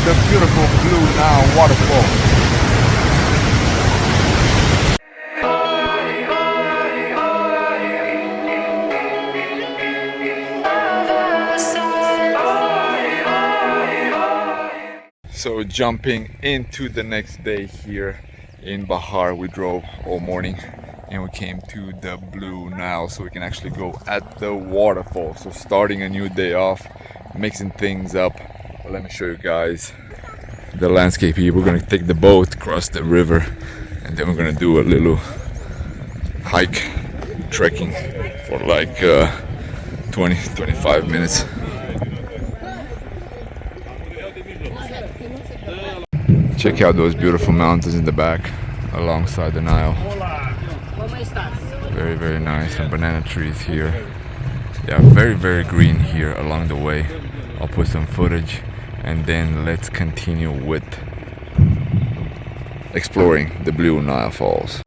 the beautiful Blue Nile Waterfall. So jumping into the next day here in Bahar, we drove all morning and we came to the Blue Nile so we can actually go at the waterfall. So starting a new day off, mixing things up. But let me show you guys the landscape here. We're gonna take the boat, cross the river, and then we're gonna do a little hike, trekking for like 20-25 minutes. Check out those beautiful mountains in the back alongside the Nile. Very, very nice. And banana trees here. Yeah, very, very green here along the way. I'll put some footage and then let's continue with exploring the Blue Nile Falls.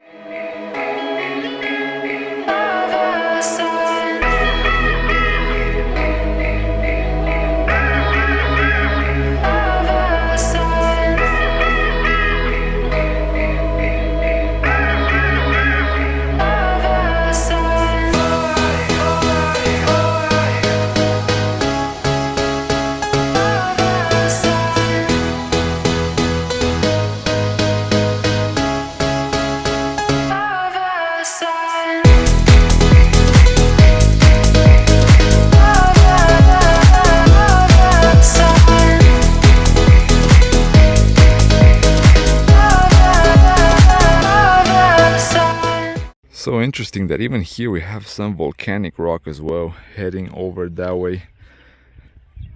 So interesting that even here we have some volcanic rock as well heading over that way,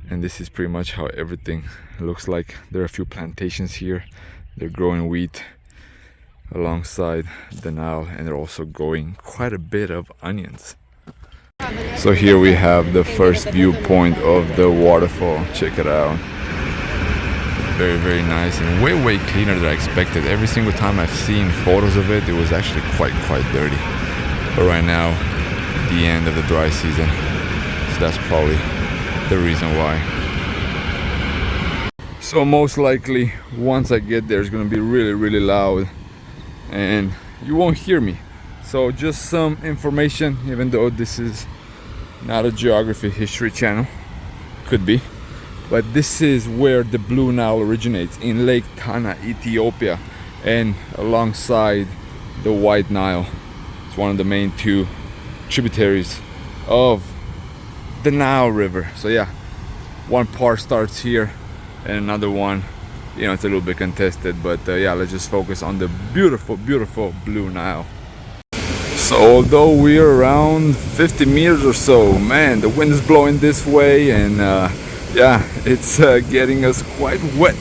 and this is pretty much how everything looks like. There are a few plantations here. They're growing wheat alongside the Nile, and they're also growing quite a bit of onions. So here we have the first viewpoint of the waterfall. Check it out. Very, very nice and way cleaner than I expected. Every single time I've seen photos of it, it was actually quite dirty. But right now, the end of the dry season, so that's probably the reason why. So most likely, once I get there, it's gonna be really loud and you won't hear me. So just some information, even though this is not a geography history channel, could be. But this is where the Blue Nile originates, in Lake Tana, Ethiopia, and alongside the White Nile. It's one of the main two tributaries of the Nile River. So yeah, one part starts here and another one, you know, it's a little bit contested, but yeah, let's just focus on the beautiful Blue Nile. So although we're around 50 meters or so, man, the wind is blowing this way, and yeah, it's getting us quite wet.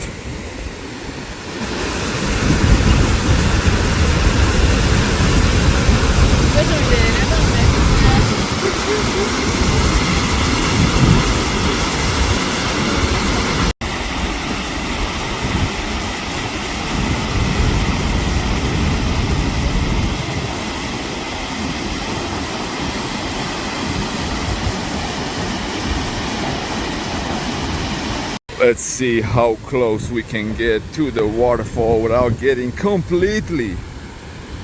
Let's see how close we can get to the waterfall without getting completely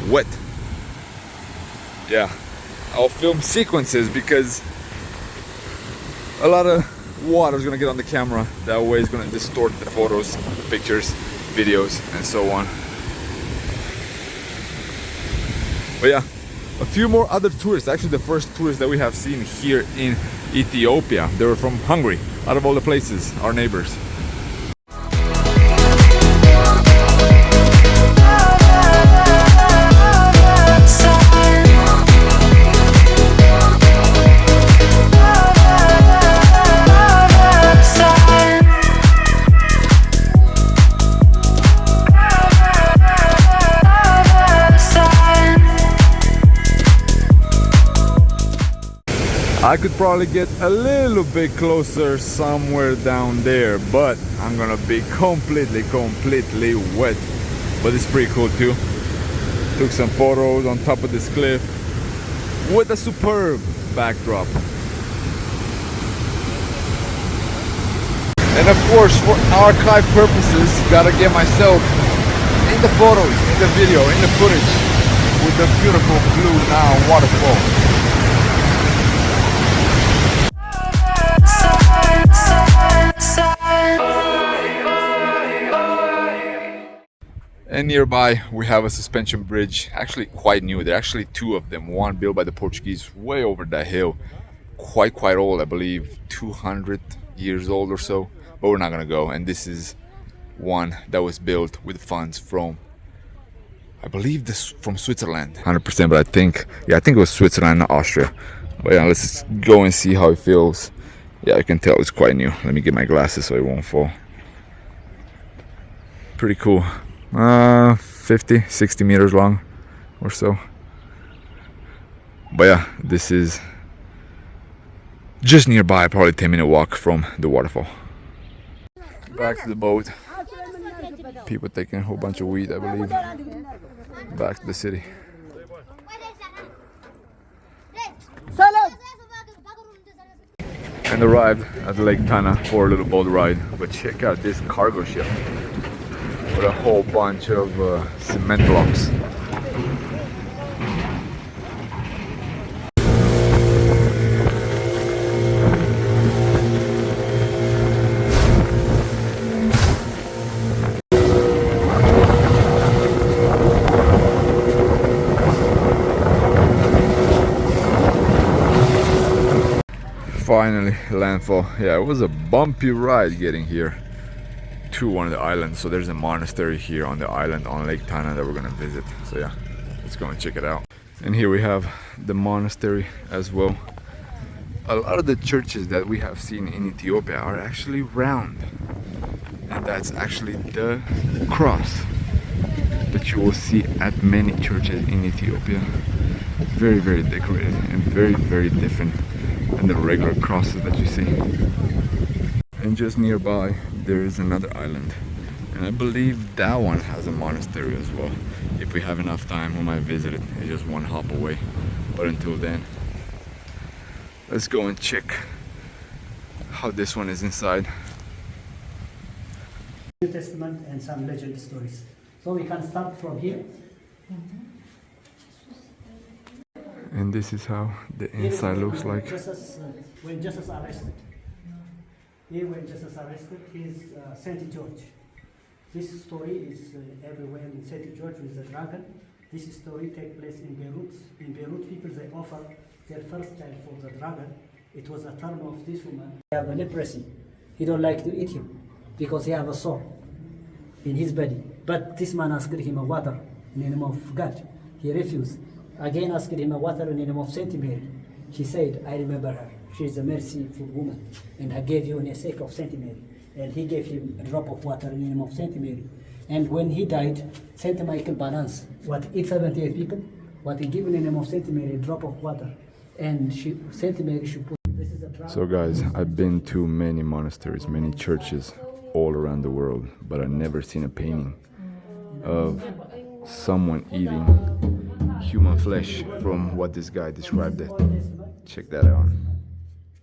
wet. Yeah, I'll film sequences because a lot of water is gonna get on the camera. That way it's gonna distort the photos, pictures, videos, and so on. But yeah, a few more other tourists. Actually, the first tourists that we have seen here in Ethiopia. They were from Hungary, out of all the places, our neighbors. I could probably get a little bit closer somewhere down there, but I'm gonna be completely wet. But it's pretty cool too. Took some photos on top of this cliff with a superb backdrop. And of course, for archive purposes, gotta get myself in the photos, in the video, in the footage with the beautiful Blue Nile Waterfall. And nearby we have a suspension bridge, actually quite new. There are actually two of them, one built by the Portuguese way over that hill, quite old, I believe 200 years old or so, but we're not gonna go. And this is one that was built with funds from, I believe this from Switzerland, 100%, but I think it was Switzerland, not Austria. But yeah, let's go and see how it feels. Yeah, you can tell it's quite new. Let me get my glasses so it won't fall. Pretty cool. 50-60 meters long or so. But yeah, this is just nearby, probably 10-minute walk from the waterfall. Back to the boat. People taking a whole bunch of weed, I believe. Back to the city. And arrived at Lake Tana for a little boat ride. But check out this cargo ship with a whole bunch of cement blocks. Finally, landfall. Yeah, it was a bumpy ride getting here to one of the islands. So there's a monastery here on the island on Lake Tana that we're gonna visit. So yeah, let's go and check it out. And here we have the monastery as well. A lot of the churches that we have seen in Ethiopia are actually round, and that's actually the cross that you will see at many churches in Ethiopia. Very decorated and very different than the regular crosses that you see. And just nearby there is another island, and I believe that one has a monastery as well. If we have enough time, we might visit it. It's just one hop away, but until then, let's go and check how this one is inside. New Testament and some legend stories. So we can start from here. And this is how the inside looks like. When Jesus arrested. Here when Jesus arrested, he's Saint George. This story is everywhere in Saint George with the dragon. This story takes place in Beirut. In Beirut, people they offer their first child for the dragon. It was a turn of this woman. He have a leprosy. He don't like to eat him because he have a sore in his body. But this man asked him a water in the name of God. He refused. Again asked him a water in the name of Saint Mary. She said, I remember her. She is a merciful woman, and I gave you in the sake of Saint Mary. And he gave him a drop of water in the name of Saint Mary. And when he died, Saint Michael balanced what 878 people, what he gave in the name of Saint Mary, a drop of water. And Saint Mary should put this is a. So guys, I've been to many monasteries, many churches all around the world, but I've never seen a painting of someone eating human flesh from what this guy described it. Check that out.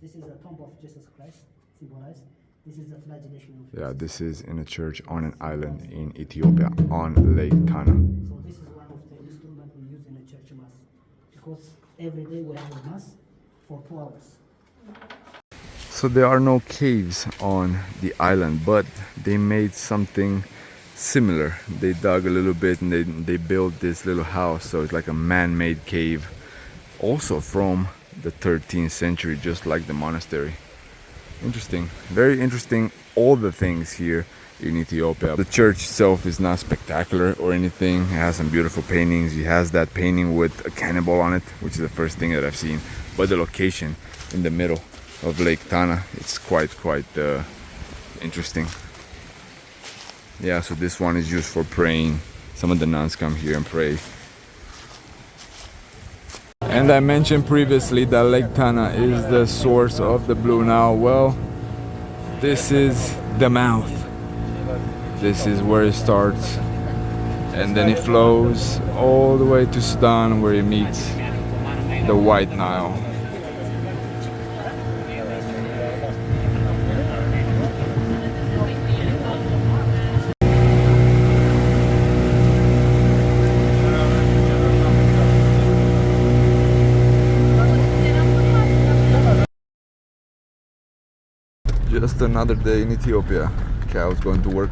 This is a tomb of Jesus Christ, symbolized. This is the flagellation of. Yeah, this is in a church on an island in Ethiopia on Lake Tana. So this is one of the instruments we use in the church mass, because every day we have a mass for 2 hours. So there are no caves on the island, but they made something similar. They dug a little bit and they built this little house, so it's like a man-made cave, also from the 13th century, just like the monastery. Interesting, very interesting, all the things here in Ethiopia. The church itself is not spectacular or anything. It has some beautiful paintings. It has that painting with a cannibal on it, which is the first thing that I've seen. But the location in the middle of Lake Tana, it's quite interesting. Yeah, so this one is used for praying. Some of the nuns come here and pray. And I mentioned previously that Lake Tana is the source of the Blue Nile. Well, this is the mouth. This is where it starts. And then it flows all the way to Sudan, where it meets the White Nile. Just another day in Ethiopia. Cows going to work.